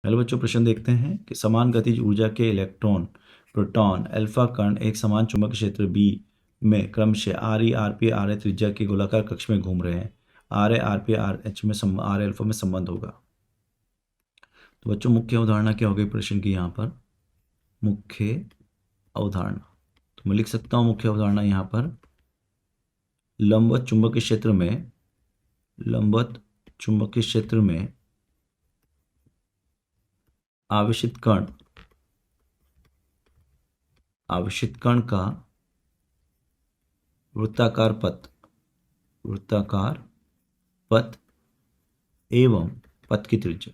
Hello बच्चों, प्रश्न देखते हैं कि समान गतिज ऊर्जा के इलेक्ट्रॉन, प्रोटॉन, अल्फा कण एक समान चुंबकीय क्षेत्र बी में क्रमशः R E R P R A त्रिज्या के गोलाकार कक्ष में घूम रहे हैं। R A R P R H में आर अल्फा में संबंध होगा। तो बच्चों मुख्य अवधारणा क्या होगी प्रश्न की? यहाँ पर मुख्य अवधारणा, तो मैं लिख सकता हूँ मुख्य अवधारणा यहाँ पर लंबवत चुंबकीय क्षेत्र में आवेशित कण का वृत्ताकार पथ एवं पथ की त्रिज्या।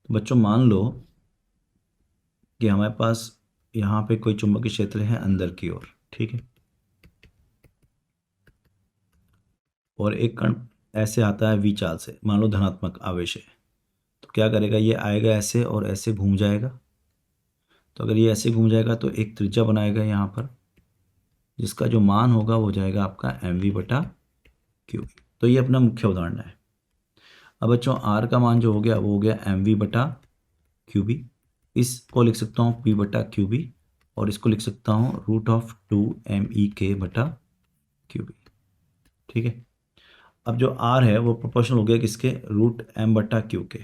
तो बच्चों मान लो कि हमारे पास यहाँ पे कोई चुंबकीय क्षेत्र है अंदर की ओर, ठीक है, और एक कण ऐसे आता है वी चाल से, मान लो धनात्मक आवेश है, तो क्या करेगा? ये आएगा ऐसे और ऐसे घूम जाएगा। तो अगर ये ऐसे घूम जाएगा तो एक त्रिज्या बनाएगा यहाँ पर, जिसका जो मान होगा वो जाएगा आपका mv/q। तो ये अपना मुख्य उदाहरण है। अब बच्चों r का मान जो हो गया वो हो गया mv/qb। इसको लिख सकता हूँ p/qb और इसको लिख सकता हूँ √2mek/qb, ठीक है। अब जो r है वो प्रोपोर्शनल हो गया किसके? √m/q के,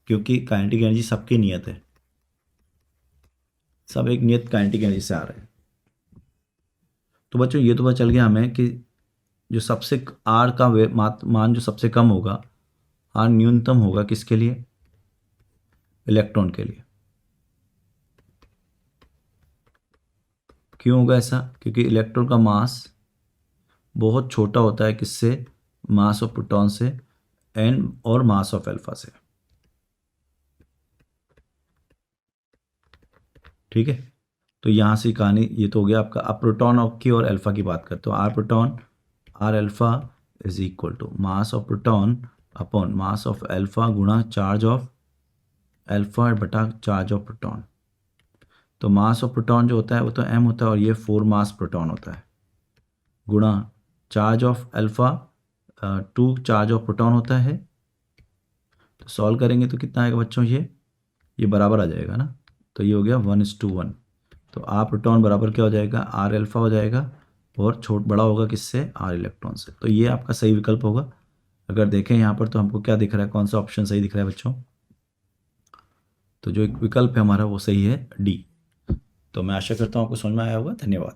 क्योंकि काइनेटिक एनर्जी सबकी नियत है, सब एक नियत काइनेटिक एनर्जी से आ रहे हैं। तो बच्चों ये तो पता चल गया हमें कि जो सबसे r का मान जो सबसे कम होगा, r न्यूनतम होगा किसके लिए? इलेक्ट्रॉन के लिए। क्यों होगा ऐसा? क्योंकि इलेक्ट्रॉन का मास बहुत छोटा होता है किससे? मास ऑफ प्रोटॉन से, n और मास ऑफ अल्फा से, ठीक है। तो यहाँ से कहानी ये तो हो गया आपका। अब प्रोटॉन की और अल्फा की बात करते हो। R proton R alpha is equal to mass of proton upon mass of alpha गुणा चार्ज ऑफ अल्फा बटा चार्ज ऑफ प्रोटॉन। तो मास ऑफ प्रोटॉन जो होता है वो तो m होता है और ये 4 मास प्रोटॉन होता है, गुणा charge of alpha 2 charge of proton होता है। तो सॉल्व करेंगे तो कितना आएगा बच्चों? ये बराबर आ जाएगा ना, तो ये हो गया 1:1। तो आर प्रोटॉन बराबर क्या हो जाएगा? आर अल्फा हो जाएगा, और बड़ा होगा किससे? आर इलेक्ट्रॉन से। तो ये आपका सही विकल्प होगा। अगर देखें यहाँ पर तो हमको क्या दिख रहा है, कौन सा ऑप्शन सही दिख रहा है बच्चों? तो जो एक विकल्प है हमारा वो सही है डी। तो मैं आशा करता हूँ आपको समझ में आया होगा। धन्यवाद।